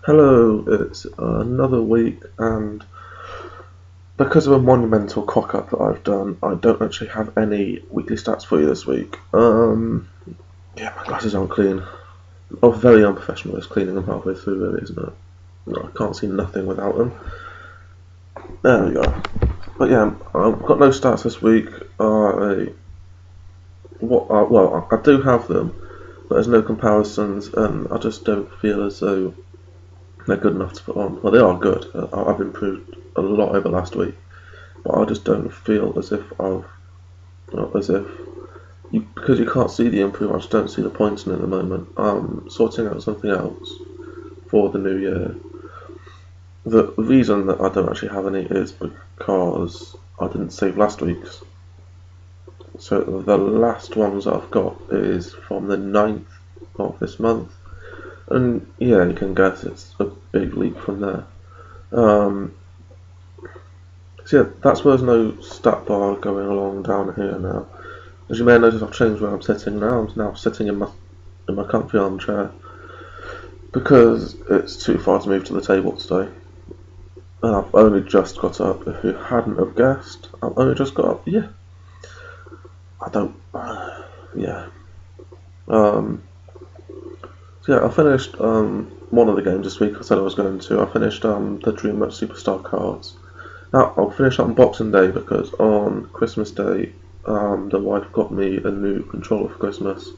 Hello, it's another week, and because of a monumental cock up that I've done, I don't actually have any weekly stats for you this week. Yeah, my glasses aren't clean. Oh, very unprofessional is cleaning them halfway through, really, isn't it? No, I can't see nothing without them. There we go. But yeah, I've got no stats this week. Well, I do have them, but there's no comparisons, and I just don't feel as though they're good enough to put on. Well, they are good. I've improved a lot over last week, but I just don't feel as if because you can't see the improvement. I just don't see the point in it at the moment. I'm sorting out something else for the new year. The reason that I don't actually have any is because I didn't save last week's. So the last ones I've got is from the 9th of this month, and yeah, you can guess it's a big leap from there. So yeah, that's why there's no stat bar going along down here now. As you may have noticed, I've changed where I'm sitting now. I'm now sitting in my comfy armchair because it's too far to move to the table today. And I've only just got up. If you hadn't have guessed, I've only just got up. Yeah, I don't. Yeah. So yeah, I finished one of the games this week. I said I was going to. I finished the DreamWorks Superstar cards. Now I'll finish on Boxing Day because on Christmas Day, the wife got me a new controller for Christmas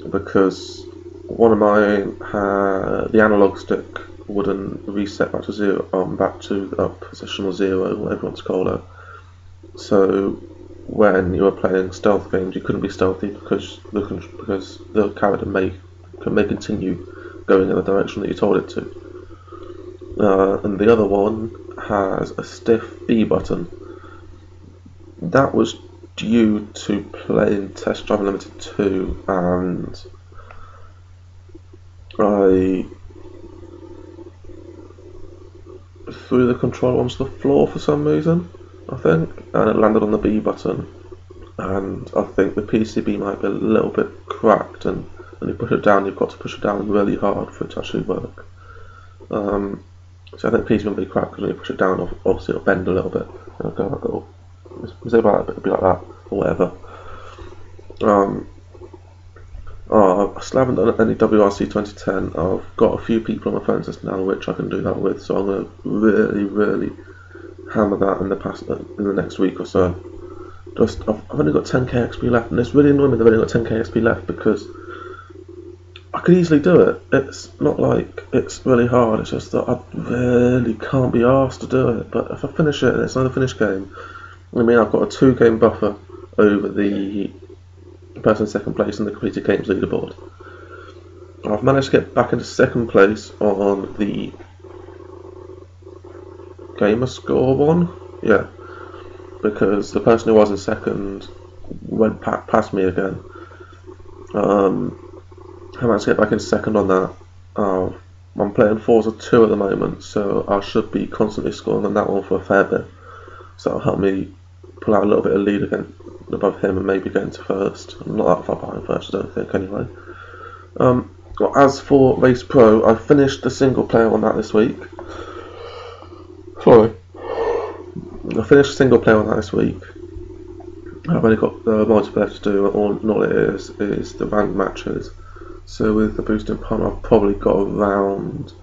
because one of mine had the analog stick wouldn't reset back to zero, back to positional zero, whatever you want to call it. So when you were playing stealth games, you couldn't be stealthy because the character may continue going in the direction that you told it to. And the other one has a stiff B button. That was due to playing Test Drive Unlimited 2, and I threw the controller onto the floor for some reason, I think, and it landed on the B button. And I think the PCB might be a little bit cracked, and when you push it down, you've got to push it down really hard for it to actually work. So I think the PCB might be cracked because when you push it down, obviously it'll bend a little bit. It'll go it'll be like that, or whatever. I still haven't done any WRC 2010. I've got a few people on my phone list now which I can do that with, so I'm going to really hammer that in the next week or so. I've only got 10k XP left, and it's really annoying me that I've only got 10k XP left because I could easily do it. It's not like it's really hard, it's just that I really can't be asked to do it. But if I finish it and it's another finished game, I mean I've got a 2-game buffer over the person in second place in the completed games leaderboard. I've managed to get back into second place on the gamer score one, yeah, because the person who was in second went past me again. I managed to get back into second on that. I'm playing Forza 2 at the moment, so I should be constantly scoring on that one for a fair bit. So that'll help me pull out a little bit of lead again above him and maybe get into first. I'm not that far behind first, I don't think, anyway. Well, as for Race Pro, I finished the single player on that this week. Sorry. I finished the single player on that this week. I've only got the multiplayer to do, and all it is the ranked matches. So with the boosting pump, I've probably got around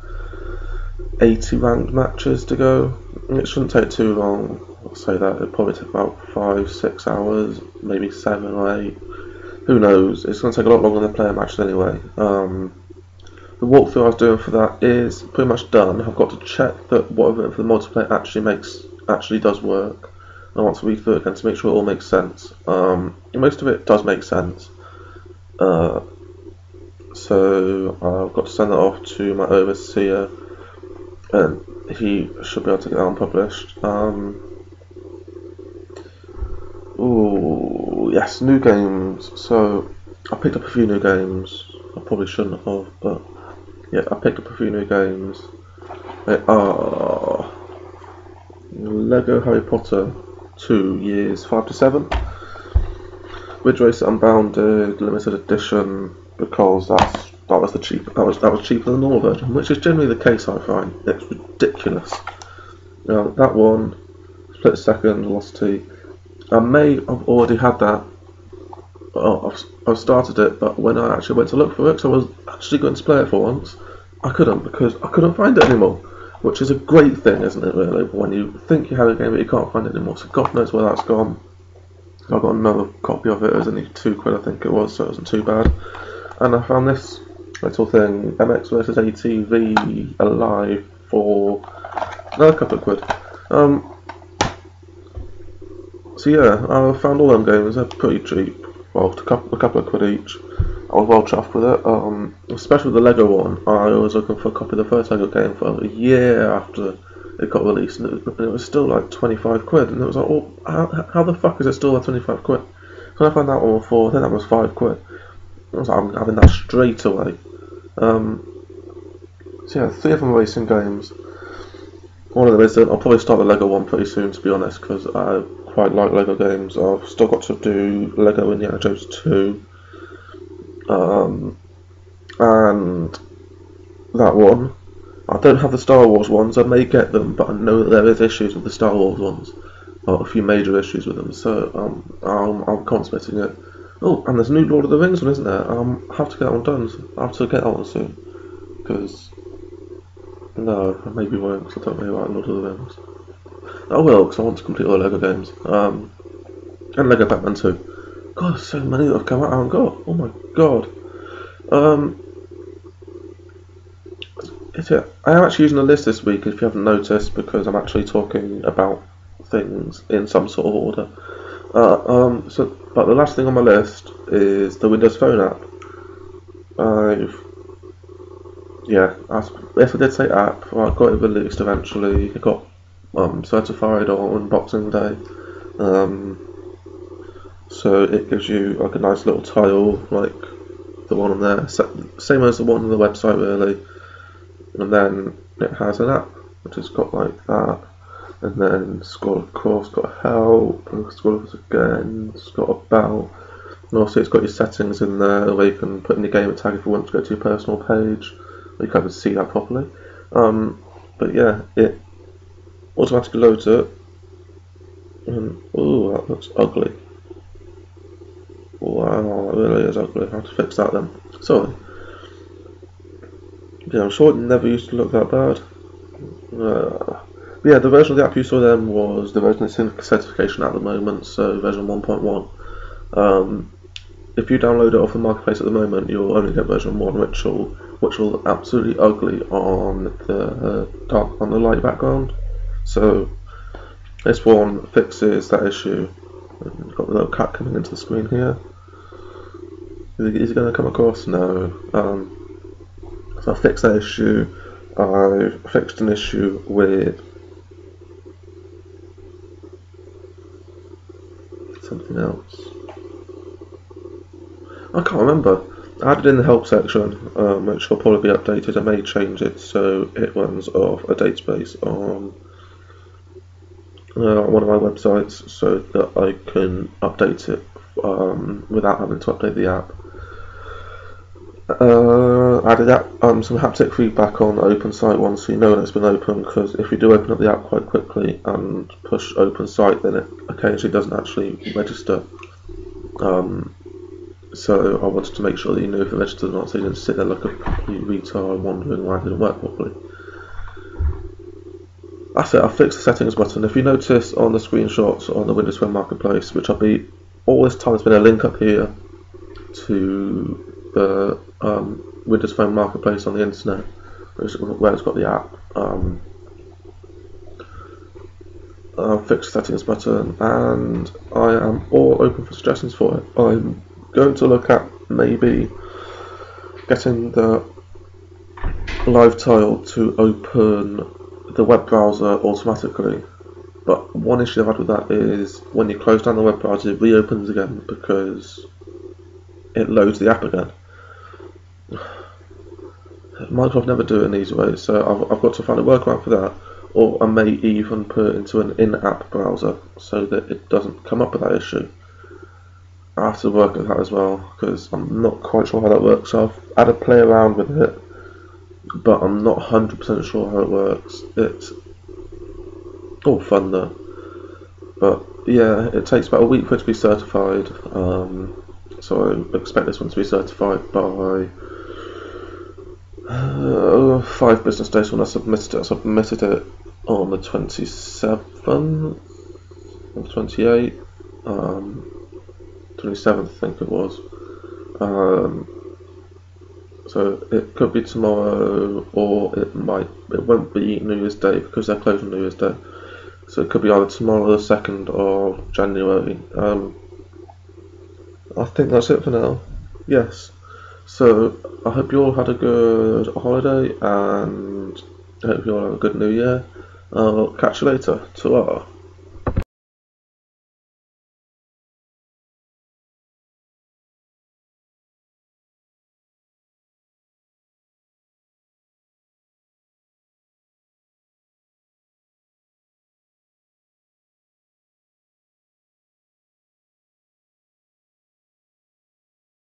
80 ranked matches to go. It shouldn't take too long. I'll say that it'll probably take about 5-6 hours, maybe 7 or 8. Who knows? It's going to take a lot longer than player matches anyway. The walkthrough I was doing for that is pretty much done. I've got to check that whatever for the multiplayer actually does work. I want to read through it again to make sure it all makes sense. Most of it does make sense. So I've got to send that off to my overseer, and he should be able to get that unpublished. Oh yes, new games. So I picked up a few new games. I probably shouldn't have, but yeah, I picked up a few new games. They are Lego Harry Potter 2 Years 5 to 7, Ridge Racer Unbounded Limited Edition, because that's that was cheaper than the normal version, which is generally the case. I find it's ridiculous. That one, split second velocity. I may have already had that. I've started it, but when I actually went to look for it, because I was actually going to play it for once, I couldn't, because I couldn't find it anymore. Which is a great thing, isn't it, really? When you think you have a game but you can't find it anymore, so God knows where that's gone. I got another copy of it. It was only £2, I think it was, so it wasn't too bad. And I found this little thing, MX vs ATV Alive, for another couple of quid. So yeah, I found all them games. They're pretty cheap. Well, a couple of quid each. I was well chuffed with it. Especially the Lego one. I was looking for a copy of the first Lego game for a year after it got released, and it was still like 25 quid. And it was like, oh, how the fuck is it still like 25 quid? So I found that one before. I think that was 5 quid. I was like, I'm having that straight away. So yeah, 3 of them are racing games. One of them isn't. I'll probably start the Lego one pretty soon, to be honest, because I quite like Lego games. I've still got to do Lego Indiana Jones 2. And that one. I don't have the Star Wars ones. I may get them, but I know that there is issues with the Star Wars ones, or a few major issues with them. So I'm contemplating it. Oh, and there's a new Lord of the Rings one, isn't there? I have to get that one done. I have to get that one soon, because no, I maybe won't, because I don't really like Lord of the Rings. I will, because I want to complete all the Lego games, and Lego Batman 2. God, so many that have come out I haven't got. Oh my god. I am actually using a list this week, if you haven't noticed, because I'm actually talking about things in some sort of order. But the last thing on my list is the Windows Phone app. Yes, I did say app. I got it released eventually. It got certified on Boxing Day. So it gives you like a nice little tile, like the one on there, same as the one on the website really. And then it has an app which has got like that, and then scroll across, got help, and scroll across again, it's got about, and also it's got your settings in there where you can put in the gamer tag if you want to go to your personal page. You can't even see that properly. But yeah, it automatically loads it, and oh, that looks ugly. Wow, that really is ugly. I have to fix that then. Sorry. Yeah, I'm sure it never used to look that bad. Yeah, the version of the app you saw then was the version that's in certification at the moment, so version 1.1. If you download it off the marketplace at the moment, you'll only get version 1, which will look absolutely ugly on the light background. So this one fixes that issue. You've got the little cat coming into the screen here. Is it going to come across? No. So I fixed that issue. I fixed an issue with something else. I can't remember. I had it in the help section, which will probably be updated. I may change it so it runs off a database on one of my websites, so that I can update it without having to update the app. I added some haptic feedback on the open site one, so you know when it's been open, because if you do open up the app quite quickly and push open site, then it occasionally doesn't actually register. So I wanted to make sure that you knew if it registered or not, so you didn't sit there like a complete retard wondering why it didn't work properly. That's it, I fixed the settings button. If you notice on the screenshots on the Windows Phone Marketplace, which I'll be, all this time there's been a link up here to the Windows Phone Marketplace on the internet, where it's got the app. Fixed the settings button, and I am all open for suggestions for it. I'm going to look at maybe getting the live tile to open the web browser automatically, but one issue I've had with that is when you close down the web browser it reopens again because it loads the app again. Microsoft never do it in easy ways, so I've got to find a workaround for that, or I may even put it into an in-app browser so that it doesn't come up with that issue. I have to work at that as well because I'm not quite sure how that works. So I've had a play around with it, but I'm not 100% sure how it works. It's all fun though. But yeah, it takes about a week for it to be certified. So I expect this one to be certified by 5 business days when I submitted it. I submitted it on the 27th, or 28th, 27th, I think it was. So it could be tomorrow, or it won't be New Year's Day because they're closed on New Year's Day. So it could be either tomorrow or the 2nd of January. I think that's it for now. Yes. So I hope you all had a good holiday and I hope you all have a good New Year. I'll catch you later. Ta-ra.